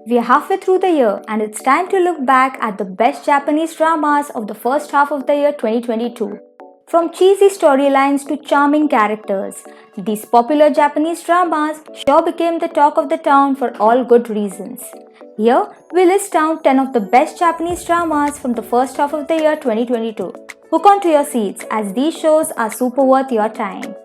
We are halfway through the year and it's time to look back at the best Japanese dramas of the first half of the year 2022. From cheesy storylines to charming characters, these popular Japanese dramas sure became the talk of the town for all good reasons. Here, we list down 10 of the best Japanese dramas from the first half of the year 2022. Hook on to your seats as these shows are super worth your time.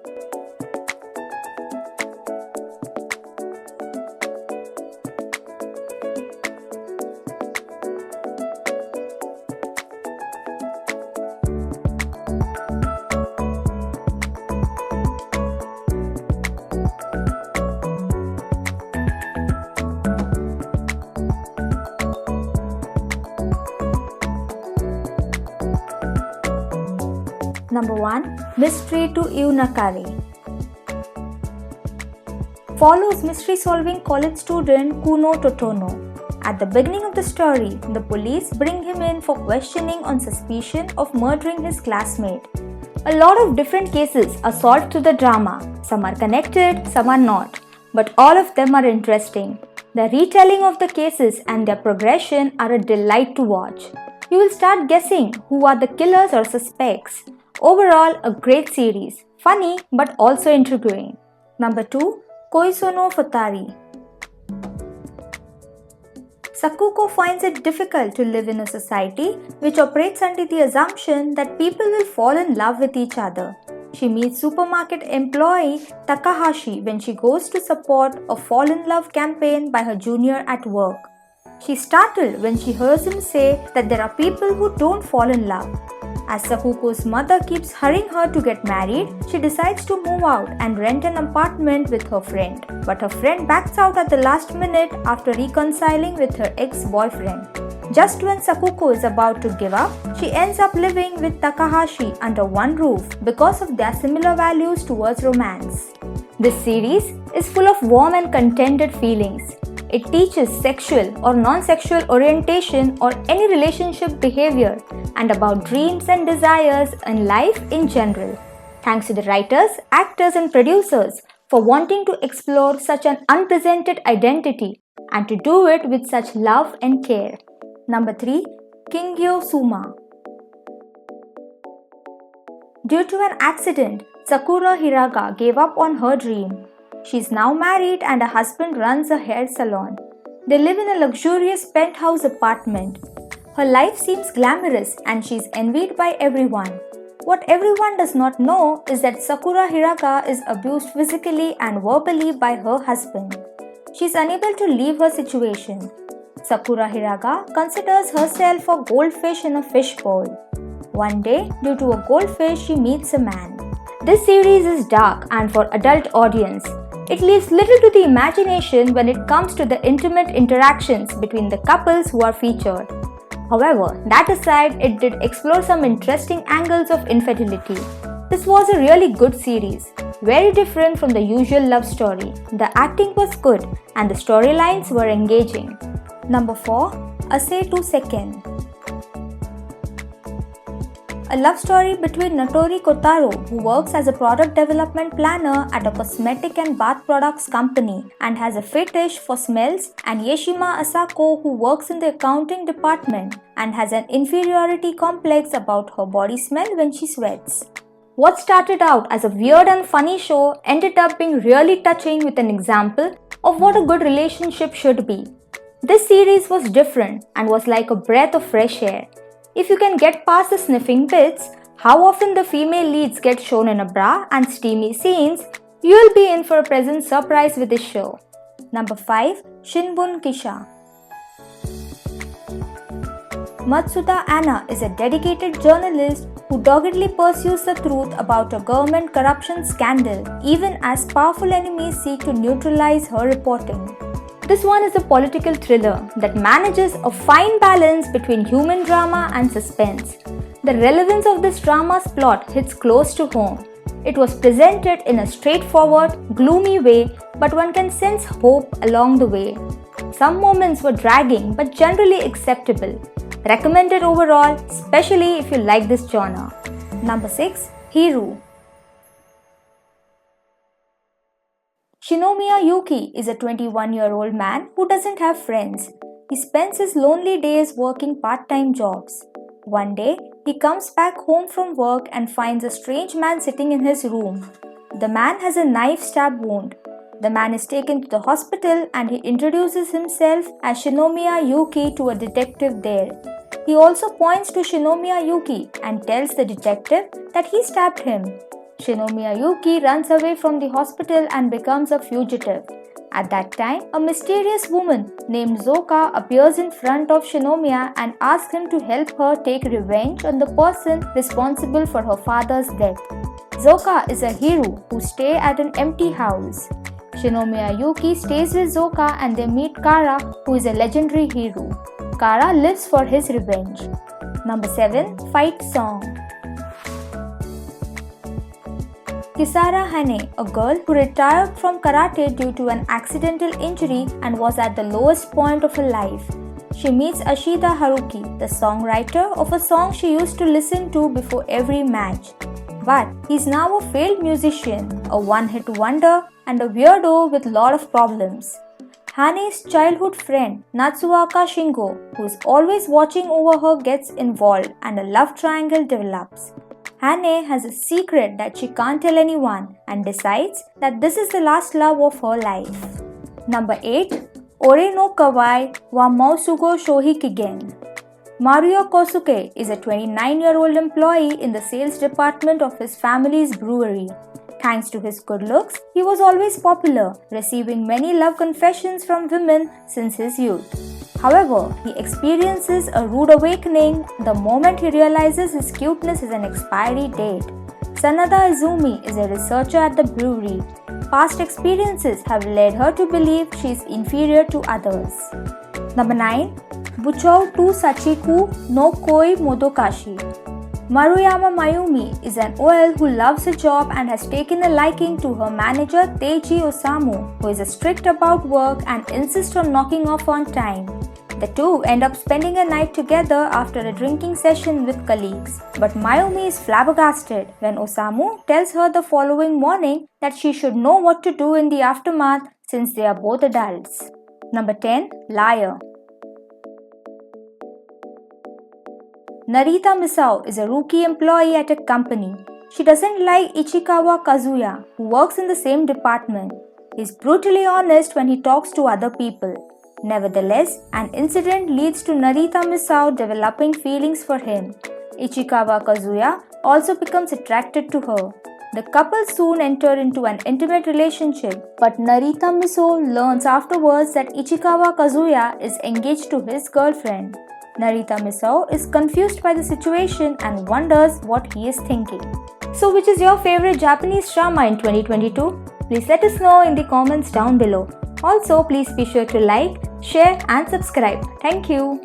Number 1. Mystery to Iunakare follows mystery-solving college student Kuno Totono. At the beginning of the story, the police bring him in for questioning on suspicion of murdering his classmate. A lot of different cases are solved through the drama. Some are connected, some are not, but all of them are interesting. The retelling of the cases and their progression are a delight to watch. You will start guessing who are the killers or suspects. Overall, a great series, funny but also intriguing. Number 2. Koisenu Futari. Sakuko finds it difficult to live in a society which operates under the assumption that people will fall in love with each other. She meets supermarket employee Takahashi when she goes to support a fall in love campaign by her junior at work. She's startled when she hears him say that there are people who don't fall in love. As Sakuko's mother keeps hurrying her to get married, she decides to move out and rent an apartment with her friend. But her friend backs out at the last minute after reconciling with her ex-boyfriend. Just when Sakuko is about to give up, she ends up living with Takahashi under one roof because of their similar values towards romance. This series is full of warm and contented feelings. It teaches sexual or non-sexual orientation or any relationship behavior and about dreams and desires in life in general. Thanks to the writers, actors and producers for wanting to explore such an unpresented identity and to do it with such love and care. Number 3. Kingyo Tsuma. Due to an accident, Sakura Hiraga gave up on her dream. She is now married and her husband runs a hair salon. They live in a luxurious penthouse apartment. Her life seems glamorous and she is envied by everyone. What everyone does not know is that Sakura Hiraga is abused physically and verbally by her husband. She is unable to leave her situation. Sakura Hiraga considers herself a goldfish in a fishbowl. One day, due to a goldfish, she meets a man. This series is dark and for adult audience. It leaves little to the imagination when it comes to the intimate interactions between the couples who are featured. However, that aside, it did explore some interesting angles of infidelity. This was a really good series, very different from the usual love story. The acting was good and the storylines were engaging. Number 4. Ase to Sekken. A love story between Natori Kotaro, who works as a product development planner at a cosmetic and bath products company and has a fetish for smells, and Yeshima Asako, who works in the accounting department and has an inferiority complex about her body smell when she sweats. What started out as a weird and funny show ended up being really touching with an example of what a good relationship should be. This series was different and was like a breath of fresh air. If you can get past the sniffing bits, how often the female leads get shown in a bra and steamy scenes, you'll be in for a pleasant surprise with this show. Number 5. Shinbun Kisha. Matsuda Anna is a dedicated journalist who doggedly pursues the truth about a government corruption scandal, even as powerful enemies seek to neutralize her reporting. This one is a political thriller that manages a fine balance between human drama and suspense. The relevance of this drama's plot hits close to home. It was presented in a straightforward, gloomy way, but one can sense hope along the way. Some moments were dragging but generally acceptable. Recommended overall, especially if you like this genre. Number 6. Hiru. Shinomiya Yuki is a 21-year-old man who doesn't have friends. He spends his lonely days working part-time jobs. One day, he comes back home from work and finds a strange man sitting in his room. The man has a knife stab wound. The man is taken to the hospital and he introduces himself as Shinomiya Yuki to a detective there. He also points to Shinomiya Yuki and tells the detective that he stabbed him. Shinomiya Yuki runs away from the hospital and becomes a fugitive. At that time, a mysterious woman named Zoka appears in front of Shinomiya and asks him to help her take revenge on the person responsible for her father's death. Zoka is a Hiru who stays at an empty house. Shinomiya Yuki stays with Zoka and they meet Kara, who is a legendary Hiru. Kara lives for his revenge. Number 7. Fight Song. Kisara Hane, a girl who retired from karate due to an accidental injury and was at the lowest point of her life. She meets Ashita Haruki, the songwriter of a song she used to listen to before every match. But he's now a failed musician, a one-hit wonder, and a weirdo with a lot of problems. Hane's childhood friend Natsuaka Shingo, who is always watching over her, gets involved and a love triangle develops. Hane has a secret that she can't tell anyone and decides that this is the last love of her life. Number 8. Ore no Kawaii wa Mousugu Shohikigen. Mario Kosuke is a 29-year-old employee in the sales department of his family's brewery. Thanks to his good looks, he was always popular, receiving many love confessions from women since his youth. However, he experiences a rude awakening the moment he realizes his cuteness is an expiry date. Sanada Izumi is a researcher at the brewery. Past experiences have led her to believe she is inferior to others. Number 9. Buchou to Shachiku no Koi Modokashii. Maruyama Mayumi is an OL who loves her job and has taken a liking to her manager Teiji Osamu, who is strict about work and insists on knocking off on time. The two end up spending a night together after a drinking session with colleagues. But Mayumi is flabbergasted when Osamu tells her the following morning that she should know what to do in the aftermath since they are both adults. Number 10. Liar. Narita Misao is a rookie employee at a company. She doesn't like Ichikawa Kazuya, who works in the same department. He's brutally honest when he talks to other people. Nevertheless, an incident leads to Narita Misao developing feelings for him. Ichikawa Kazuya also becomes attracted to her. The couple soon enter into an intimate relationship, but Narita Misao learns afterwards that Ichikawa Kazuya is engaged to his girlfriend. Narita Misao is confused by the situation and wonders what he is thinking. So which is your favorite Japanese drama in 2022? Please let us know in the comments down below. Also, please be sure to like, share and subscribe. Thank you.